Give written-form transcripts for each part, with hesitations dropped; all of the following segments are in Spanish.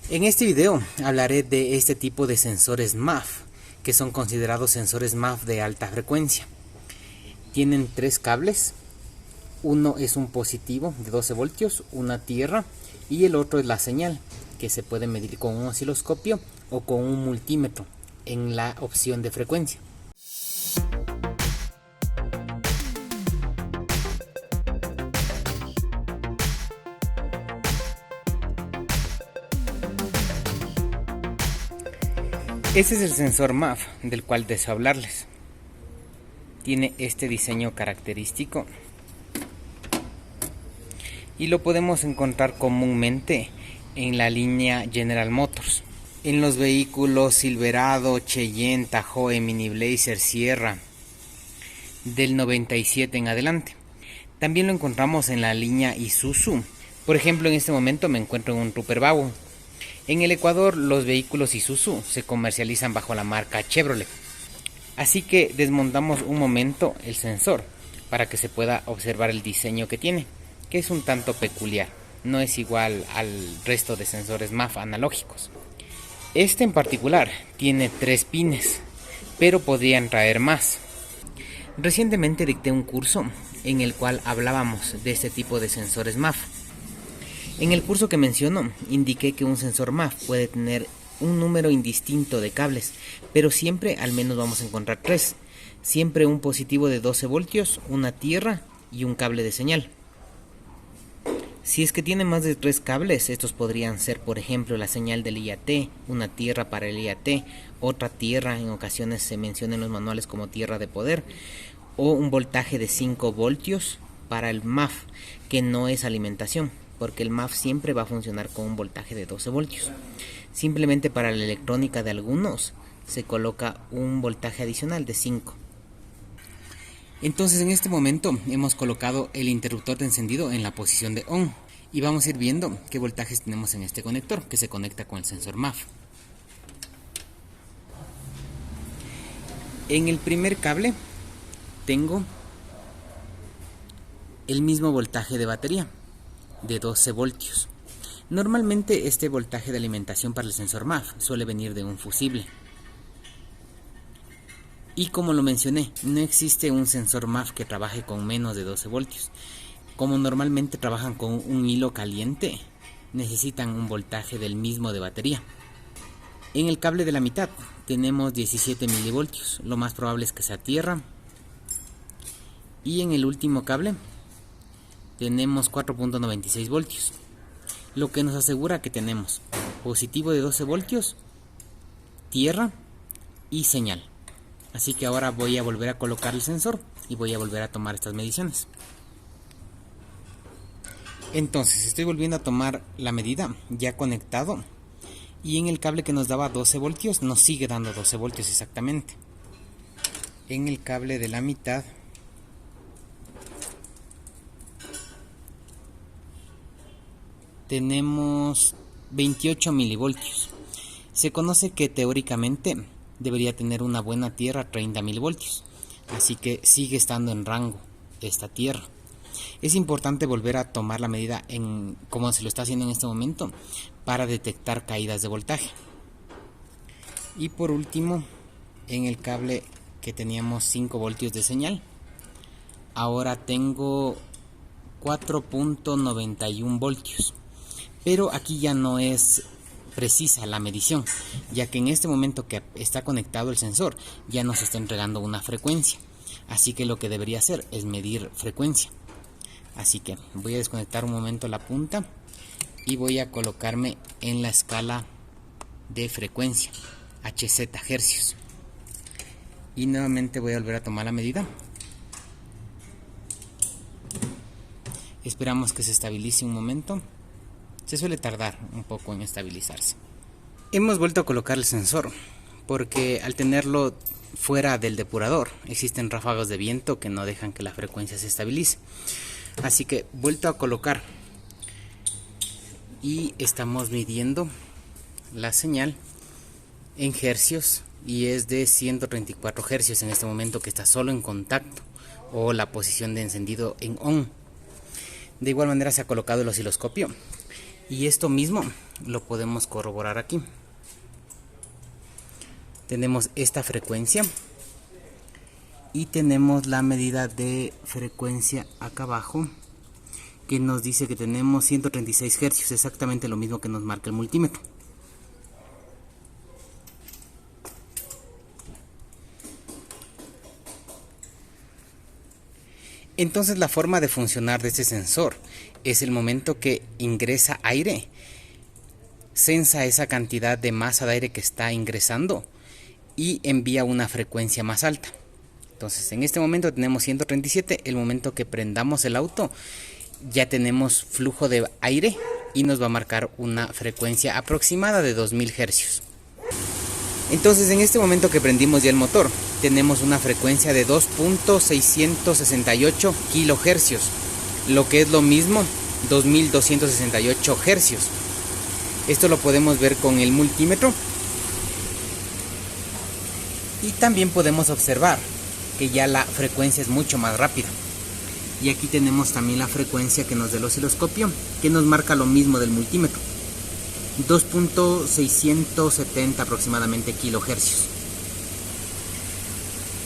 En este video hablaré de este tipo de sensores MAF, que son considerados sensores MAF de alta frecuencia. Tienen tres cables, uno es un positivo de 12 voltios, una tierra y el otro es la señal, que se puede medir con un osciloscopio o con un multímetro en la opción de frecuencia. Este es el sensor MAF del cual deseo hablarles. Tiene este diseño característico y lo podemos encontrar comúnmente en la línea General Motors. En los vehículos Silverado, Cheyenne, Tahoe, Mini Blazer, Sierra del 97 en adelante. También lo encontramos en la línea Isuzu. Por ejemplo, en este momento me encuentro en un Trooper Vago. En el Ecuador, los vehículos Isuzu se comercializan bajo la marca Chevrolet. Así que desmontamos un momento el sensor para que se pueda observar el diseño que tiene, que es un tanto peculiar. No es igual al resto de sensores MAF analógicos. Este en particular tiene 3 pines, pero podrían traer más. Recientemente dicté un curso en el cual hablábamos de este tipo de sensores MAF. En el curso que menciono, indiqué que un sensor MAF puede tener un número indistinto de cables, pero siempre al menos vamos a encontrar 3. Siempre un positivo de 12 voltios, una tierra y un cable de señal. Si es que tiene más de 3 cables, estos podrían ser, por ejemplo, la señal del IAT, una tierra para el IAT, otra tierra, en ocasiones se menciona en los manuales como tierra de poder, o un voltaje de 5 voltios para el MAF, que no es alimentación, porque el MAF siempre va a funcionar con un voltaje de 12 voltios. Simplemente para la electrónica de algunos se coloca un voltaje adicional de 5. Entonces en este momento hemos colocado el interruptor de encendido en la posición de ON y vamos a ir viendo qué voltajes tenemos en este conector que se conecta con el sensor MAF. En el primer cable tengo el mismo voltaje de batería de 12 voltios. Normalmente este voltaje de alimentación para el sensor MAF suele venir de un fusible. Y como lo mencioné, no existe un sensor MAF que trabaje con menos de 12 voltios. Como normalmente trabajan con un hilo caliente, necesitan un voltaje del mismo de batería. En el cable de la mitad tenemos 17 milivoltios, lo más probable es que sea tierra. Y en el último cable tenemos 4.96 voltios, lo que nos asegura que tenemos positivo de 12 voltios, tierra y señal. Así que ahora voy a volver a colocar el sensor y voy a volver a tomar estas mediciones. Entonces estoy volviendo a tomar la medida ya conectado y en el cable que nos daba 12 voltios nos sigue dando 12 voltios exactamente. En el cable de la mitad tenemos 28 milivoltios. Se conoce que teóricamente debería tener una buena tierra 30 milivoltios, así que sigue estando en rango esta tierra. Es importante volver a tomar la medida como se lo está haciendo en este momento para detectar caídas de voltaje. Y por último, en el cable que teníamos 5 voltios de señal, ahora tengo 4.91 voltios. Pero aquí ya no es precisa la medición, ya que en este momento que está conectado el sensor ya nos está entregando una frecuencia. Así que lo que debería hacer es medir frecuencia. Así que voy a desconectar un momento la punta y voy a colocarme en la escala de frecuencia Hz hercios. Y nuevamente voy a volver a tomar la medida. Esperamos que se estabilice un momento. Se suele tardar un poco en estabilizarse. Hemos vuelto a colocar el sensor porque al tenerlo fuera del depurador existen ráfagas de viento que no dejan que la frecuencia se estabilice. Así que vuelto a colocar y estamos midiendo la señal en hercios y es de 134 hercios en este momento que está solo en contacto o la posición de encendido en ON. De igual manera se ha colocado el osciloscopio Y esto mismo lo podemos corroborar aquí. Tenemos esta frecuencia y tenemos la medida de frecuencia acá abajo, que nos dice que tenemos 136 Hz, exactamente lo mismo que nos marca el multímetro. Entonces la forma de funcionar de este sensor es el momento que ingresa aire, sensa esa cantidad de masa de aire que está ingresando y envía una frecuencia más alta. Entonces en este momento tenemos 137, el momento que prendamos el auto ya tenemos flujo de aire y nos va a marcar una frecuencia aproximada de 2000 Hz. Entonces en este momento que prendimos ya el motor tenemos una frecuencia de 2.668 kHz, lo que es lo mismo 2268 Hz. Esto lo podemos ver con el multímetro y también podemos observar que ya la frecuencia es mucho más rápida. Y aquí tenemos también la frecuencia que nos da el osciloscopio, que nos marca lo mismo del multímetro, 2.670 aproximadamente kHz.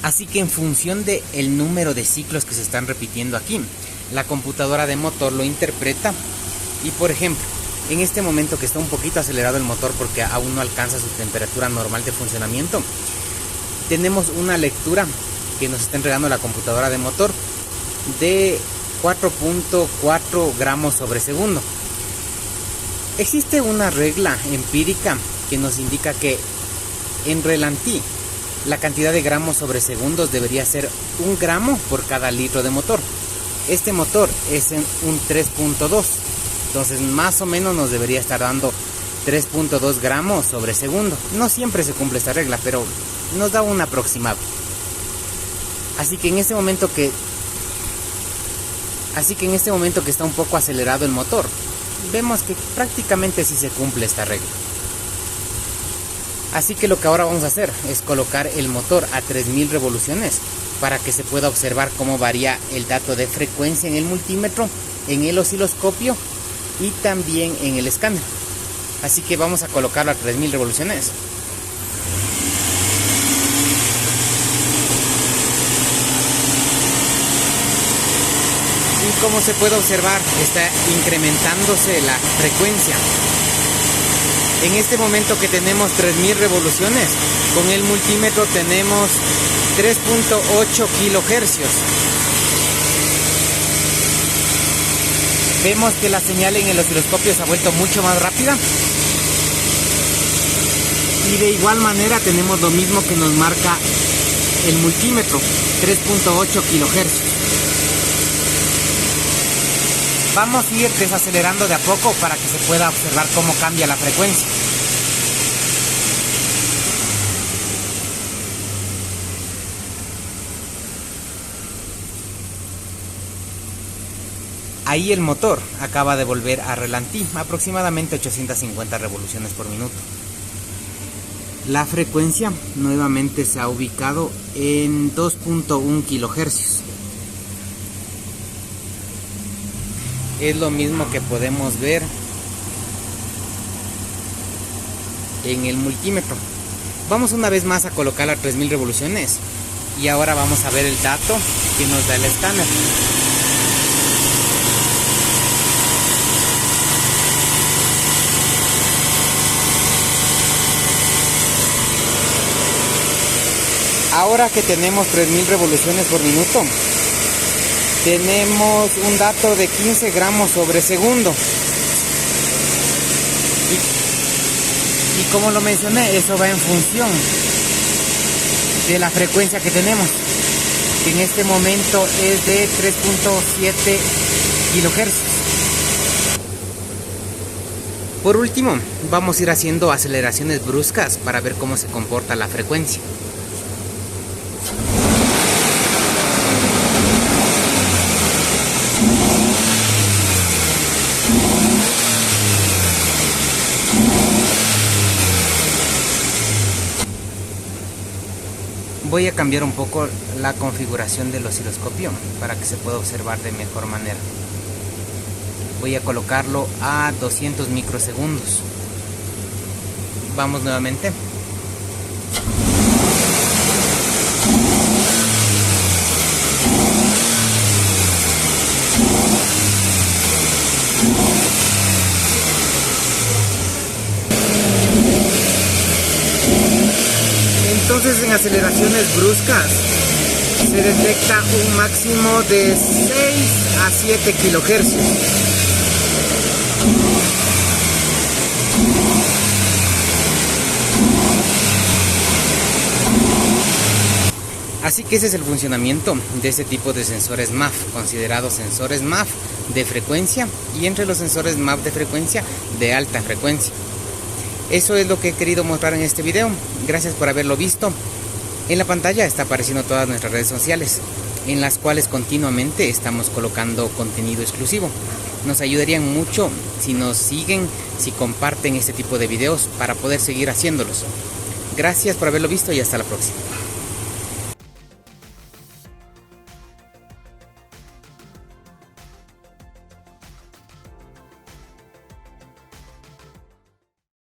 Así que en función del número de ciclos que se están repitiendo aquí, la computadora de motor lo interpreta. Y por ejemplo, en este momento que está un poquito acelerado el motor porque aún no alcanza su temperatura normal de funcionamiento, tenemos una lectura que nos está entregando la computadora de motor de 4.4 gramos sobre segundo. Existe una regla empírica que nos indica que en relantí la cantidad de gramos sobre segundos debería ser 1 gramo por cada litro de motor. Este motor es en un 3.2, entonces más o menos nos debería estar dando 3.2 gramos sobre segundo. No siempre se cumple esta regla, pero nos da un aproximado. Así que en este momento que está un poco acelerado el motor, vemos que prácticamente sí se cumple esta regla. Así que lo que ahora vamos a hacer es colocar el motor a 3000 revoluciones para que se pueda observar cómo varía el dato de frecuencia en el multímetro, en el osciloscopio y también en el escáner. Así que vamos a colocarlo a 3000 revoluciones. Y como se puede observar, está incrementándose la frecuencia. En este momento que tenemos 3000 revoluciones, con el multímetro tenemos 3.8 kHz. Vemos que la señal en el osciloscopio se ha vuelto mucho más rápida. Y de igual manera tenemos lo mismo que nos marca el multímetro, 3.8 kHz. Vamos a ir desacelerando de a poco para que se pueda observar cómo cambia la frecuencia. Ahí el motor acaba de volver a relantí, aproximadamente 850 revoluciones por minuto. La frecuencia nuevamente se ha ubicado en 2.1 kHz. Es lo mismo que podemos ver en el multímetro. Vamos una vez más a colocar las 3000 revoluciones y ahora vamos a ver el dato que nos da el escáner. Ahora que tenemos 3000 revoluciones por minuto, tenemos un dato de 15 gramos sobre segundo. Y como lo mencioné, eso va en función de la frecuencia que tenemos, que en este momento es de 3.7 kHz. Por último, vamos a ir haciendo aceleraciones bruscas para ver cómo se comporta la frecuencia. Voy a cambiar un poco la configuración del osciloscopio para que se pueda observar de mejor manera. Voy a colocarlo a 200 microsegundos. Vamos nuevamente. Entonces, en aceleraciones bruscas se detecta un máximo de 6 a 7 kilohercios. Así que ese es el funcionamiento de este tipo de sensores MAF, considerados sensores MAF de frecuencia, y entre los sensores MAF de frecuencia de alta frecuencia. Eso es lo que he querido mostrar en este video. Gracias por haberlo visto. En la pantalla está apareciendo todas nuestras redes sociales, en las cuales continuamente estamos colocando contenido exclusivo. Nos ayudarían mucho si nos siguen, si comparten este tipo de videos para poder seguir haciéndolos. Gracias por haberlo visto y hasta la próxima.